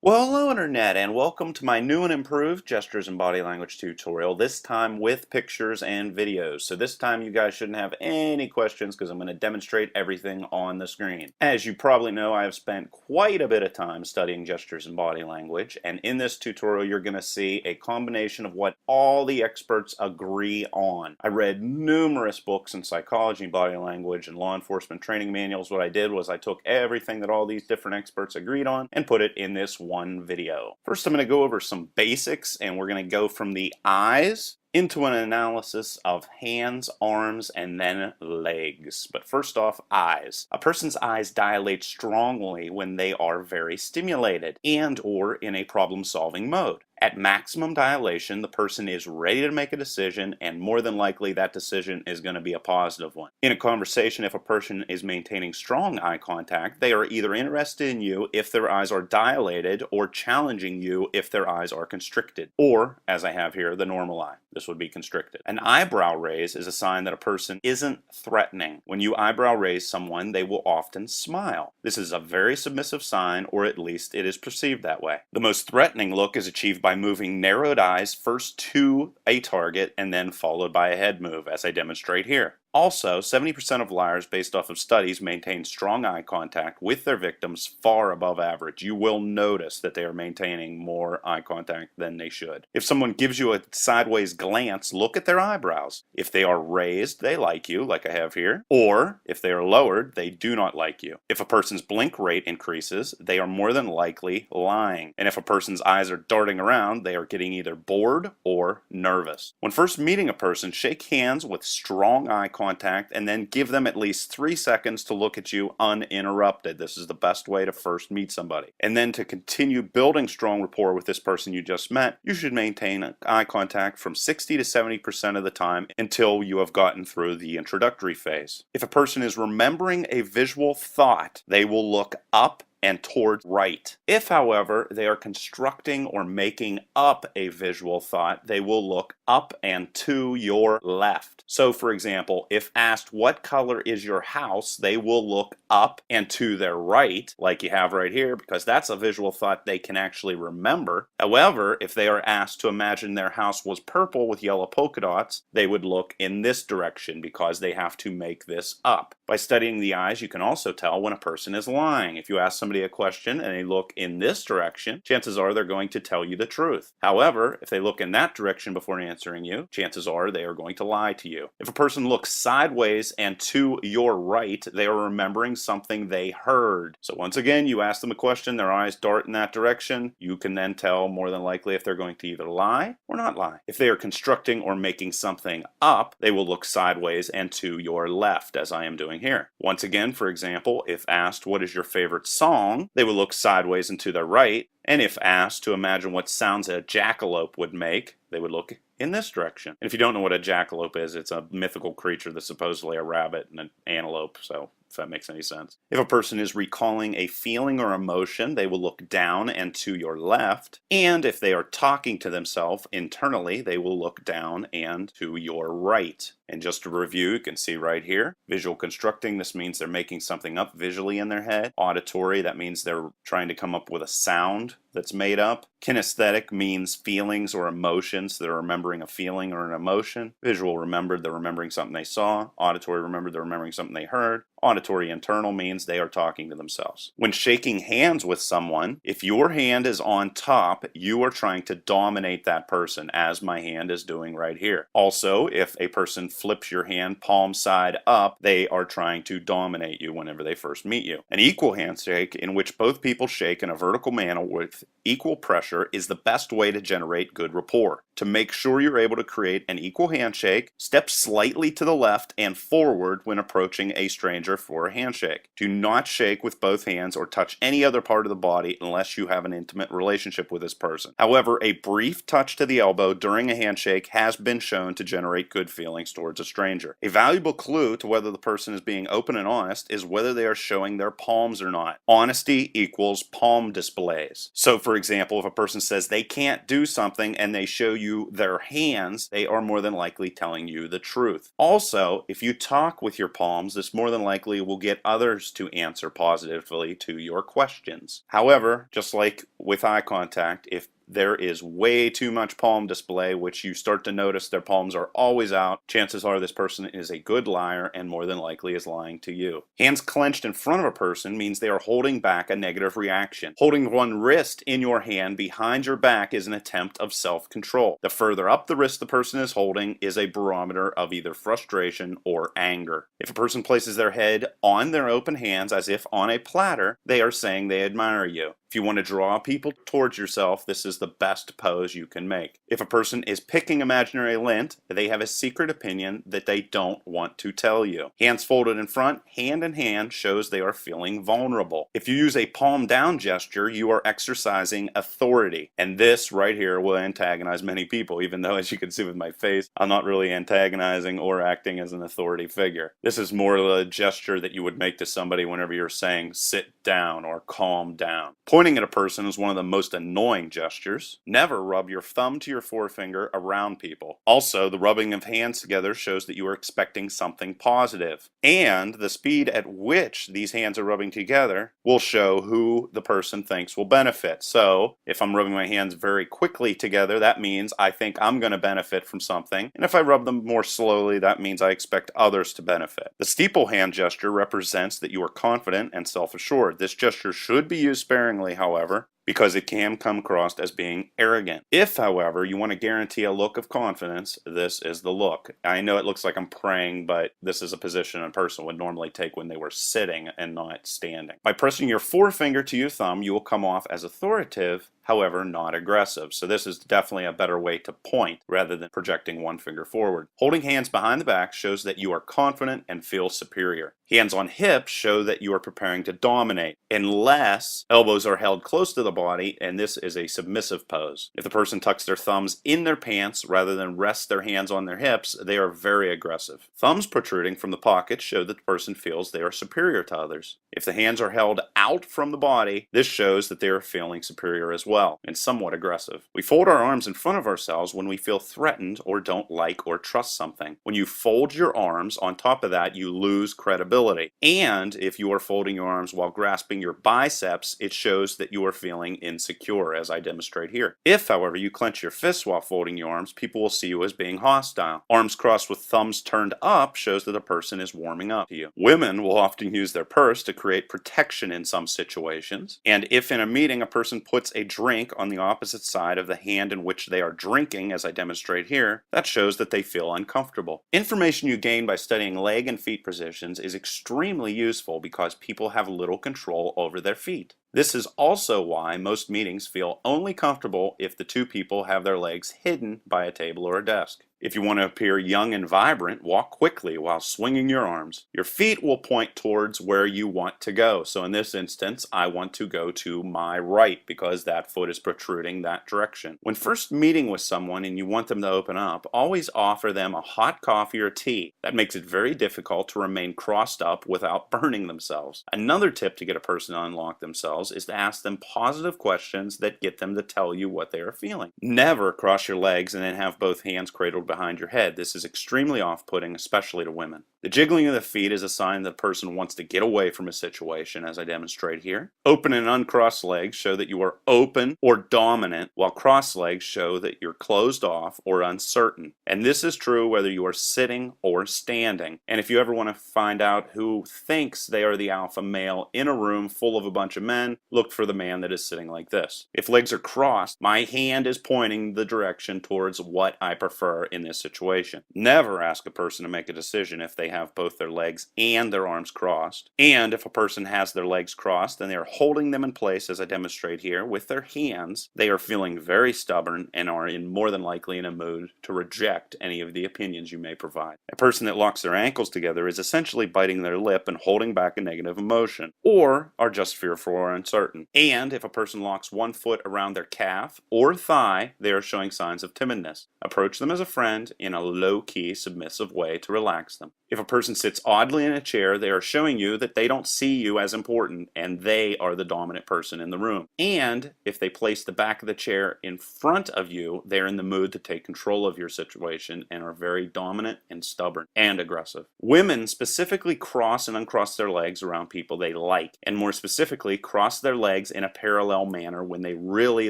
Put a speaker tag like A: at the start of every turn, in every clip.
A: Well, hello Internet, and welcome to my new and improved Gestures and Body Language tutorial, this time with pictures and videos. So this time you guys shouldn't have any questions because I'm going to demonstrate everything on the screen. As you probably know, I have spent quite a bit of time studying gestures and body language, and in this tutorial you're going to see a combination of what all the experts agree on. I read numerous books in psychology, body language, and law enforcement training manuals. What I did was I took everything that all these different experts agreed on and put it in this one video. First, I'm going to go over some basics, and we're going to go from the eyes into an analysis of hands, arms, and then legs. But first off, eyes. A person's eyes dilate strongly when they are very stimulated and or in a problem-solving mode. At maximum dilation, the person is ready to make a decision, and more than likely that decision is going to be a positive one. In a conversation, if a person is maintaining strong eye contact, they are either interested in you if their eyes are dilated or challenging you if their eyes are constricted. Or, as I have here, the normal eye. This would be constricted. An eyebrow raise is a sign that a person isn't threatening. When you eyebrow raise someone, they will often smile. This is a very submissive sign, or at least it is perceived that way. The most threatening look is achieved by moving narrowed eyes first to a target and then followed by a head move, as I demonstrate here. Also, 70% of liars, based off of studies, maintain strong eye contact with their victims far above average. You will notice that they are maintaining more eye contact than they should. If someone gives you a sideways glance, look at their eyebrows. If they are raised, they like you, like I have here. Or, if they are lowered, they do not like you. If a person's blink rate increases, they are more than likely lying. And if a person's eyes are darting around, they are getting either bored or nervous. When first meeting a person, shake hands with strong eye contact and then give them at least 3 seconds to look at you uninterrupted. This is the best way to first meet somebody. And then to continue building strong rapport with this person you just met, you should maintain eye contact from 60 to 70% of the time until you have gotten through the introductory phase. If a person is remembering a visual thought, they will look up and toward right. If, however, they are constructing or making up a visual thought, they will look up and to your left. So, for example, if asked what color is your house, they will look up and to their right, like you have right here, because that's a visual thought they can actually remember. However, if they are asked to imagine their house was purple with yellow polka dots, they would look in this direction because they have to make this up. By studying the eyes, you can also tell when a person is lying. If you ask somebody a question and they look in this direction, chances are they're going to tell you the truth. However, if they look in that direction before answering you, chances are they are going to lie to you. If a person looks sideways and to your right, they are remembering something they heard. So once again, you ask them a question, their eyes dart in that direction, you can then tell more than likely if they're going to either lie or not lie. If they are constructing or making something up, they will look sideways and to your left, as I am doing here. Once again, for example, if asked what is your favorite song, they will look sideways and to their right, and if asked to imagine what sounds a jackalope would make, they would look in this direction. And if you don't know what a jackalope is, it's a mythical creature that's supposedly a rabbit and an antelope, so if that makes any sense. If a person is recalling a feeling or emotion, they will look down and to your left. And if they are talking to themselves internally, they will look down and to your right. And just to review, you can see right here, visual constructing, this means they're making something up visually in their head. Auditory, that means they're trying to come up with a sound that's made up. Kinesthetic means feelings or emotions. They're remembering a feeling or an emotion. Visual, remembered, they're remembering something they saw. Auditory, remembered, they're remembering something they heard. Auditory internal means they are talking to themselves. When shaking hands with someone, if your hand is on top, you are trying to dominate that person, as my hand is doing right here. Also, if a person flips your hand palm side up, they are trying to dominate you whenever they first meet you. An equal handshake, in which both people shake in a vertical manner with equal pressure, is the best way to generate good rapport. To make sure you're able to create an equal handshake, step slightly to the left and forward when approaching a stranger for a handshake. Do not shake with both hands or touch any other part of the body unless you have an intimate relationship with this person. However, a brief touch to the elbow during a handshake has been shown to generate good feelings towards a stranger. A valuable clue to whether the person is being open and honest is whether they are showing their palms or not. Honesty equals palm displays. So So for example, if a person says they can't do something and they show you their hands, they are more than likely telling you the truth. Also, if you talk with your palms, this more than likely will get others to answer positively to your questions. However, just like with eye contact, if there is way too much palm display, which you start to notice their palms are always out, chances are this person is a good liar and more than likely is lying to you. Hands clenched in front of a person means they are holding back a negative reaction. Holding one wrist in your hand behind your back is an attempt of self-control. The further up the wrist the person is holding is a barometer of either frustration or anger. If a person places their head on their open hands as if on a platter, they are saying they admire you. If you want to draw people towards yourself, this is the best pose you can make. If a person is picking imaginary lint, they have a secret opinion that they don't want to tell you. Hands folded in front, hand in hand, shows they are feeling vulnerable. If you use a palm down gesture, you are exercising authority. And this right here will antagonize many people, even though, as you can see with my face, I'm not really antagonizing or acting as an authority figure. This is more of a gesture that you would make to somebody whenever you're saying sit down or calm down. Pointing at a person is one of the most annoying gestures. Never rub your thumb to your forefinger around people. Also, the rubbing of hands together shows that you are expecting something positive. And the speed at which these hands are rubbing together will show who the person thinks will benefit. So, if I'm rubbing my hands very quickly together, that means I think I'm going to benefit from something. And if I rub them more slowly, that means I expect others to benefit. The steeple hand gesture represents that you are confident and self-assured. This gesture should be used sparingly, however, because it can come across as being arrogant. If, however, you want to guarantee a look of confidence, this is the look. I know it looks like I'm praying, but this is a position a person would normally take when they were sitting and not standing. By pressing your forefinger to your thumb, you will come off as authoritative, however, not aggressive. So this is definitely a better way to point rather than projecting one finger forward. Holding hands behind the back shows that you are confident and feel superior. Hands on hips show that you are preparing to dominate, unless elbows are held close to the body, and this is a submissive pose. If the person tucks their thumbs in their pants rather than rest their hands on their hips, they are very aggressive. Thumbs protruding from the pockets show that the person feels they are superior to others. If the hands are held out from the body, this shows that they are feeling superior as well, and somewhat aggressive. We fold our arms in front of ourselves when we feel threatened or don't like or trust something. When you fold your arms, on top of that, you lose credibility. And if you are folding your arms while grasping your biceps, it shows that you are feeling insecure, as I demonstrate here. If, however, you clench your fists while folding your arms, people will see you as being hostile. Arms crossed with thumbs turned up shows that a person is warming up to you. Women will often use their purse to create protection in some situations. And if in a meeting a person puts a drink on the opposite side of the hand in which they are drinking, as I demonstrate here, that shows that they feel uncomfortable. Information you gain by studying leg and feet positions is extremely useful because people have little control over their feet. This is also why most meetings feel only comfortable if the two people have their legs hidden by a table or a desk. If you want to appear young and vibrant, walk quickly while swinging your arms. Your feet will point towards where you want to go. So in this instance, I want to go to my right because that foot is protruding that direction. When first meeting with someone and you want them to open up, always offer them a hot coffee or tea. That makes it very difficult to remain crossed up without burning themselves. Another tip to get a person to unlock themselves is to ask them positive questions that get them to tell you what they are feeling. Never cross your legs and then have both hands cradled behind your head. This is extremely off-putting, especially to women. The jiggling of the feet is a sign that a person wants to get away from a situation, as I demonstrate here. Open and uncrossed legs show that you are open or dominant, while crossed legs show that you're closed off or uncertain. And this is true whether you are sitting or standing. And if you ever want to find out who thinks they are the alpha male in a room full of a bunch of men, look for the man that is sitting like this. If legs are crossed, my hand is pointing the direction towards what I prefer in this situation. Never ask a person to make a decision if they have both their legs and their arms crossed. And if a person has their legs crossed and they are holding them in place, as I demonstrate here, with their hands, they are feeling very stubborn and are more than likely in a mood to reject any of the opinions you may provide. A person that locks their ankles together is essentially biting their lip and holding back a negative emotion, or are just fearful or uncertain. And if a person locks one foot around their calf or thigh, they are showing signs of timidness. Approach them as a friend in a low-key, submissive way to relax them. If a person sits oddly in a chair, they are showing you that they don't see you as important and they are the dominant person in the room. And if they place the back of the chair in front of you, they're in the mood to take control of your situation and are very dominant and stubborn and aggressive. Women specifically cross and uncross their legs around people they like, and more specifically, cross their legs in a parallel manner when they really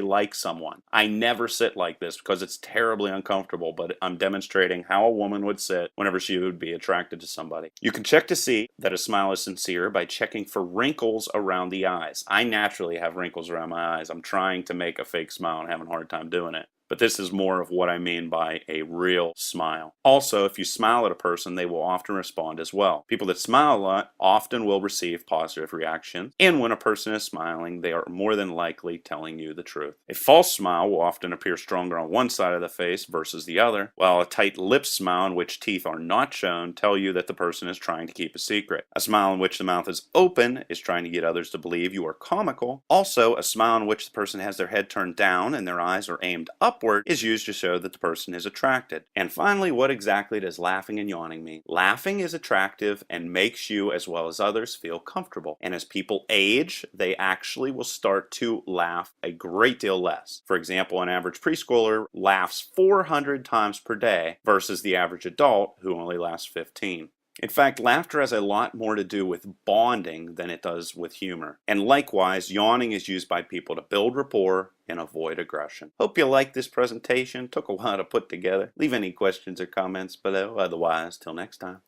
A: like someone. I never sit like this because it's terribly uncomfortable, but I'm demonstrating how a woman would sit whenever she would be attracted to somebody. You can check to see that a smile is sincere by checking for wrinkles around the eyes. I naturally have wrinkles around my eyes. I'm trying to make a fake smile and having a hard time doing it. But this is more of what I mean by a real smile. Also, if you smile at a person, they will often respond as well. People that smile a lot often will receive positive reactions, and when a person is smiling, they are more than likely telling you the truth. A false smile will often appear stronger on one side of the face versus the other, while a tight-lipped smile in which teeth are not shown tell you that the person is trying to keep a secret. A smile in which the mouth is open is trying to get others to believe you are comical. Also, a smile in which the person has their head turned down and their eyes are aimed upward is used to show that the person is attracted. And finally, what exactly does laughing and yawning mean? Laughing is attractive and makes you as well as others feel comfortable. And as people age, they actually will start to laugh a great deal less. For example, an average preschooler laughs 400 times per day versus the average adult who only laughs 15. In fact, laughter has a lot more to do with bonding than it does with humor. And likewise, yawning is used by people to build rapport and avoid aggression. Hope you liked this presentation. Took a while to put together. Leave any questions or comments below. Otherwise, till next time.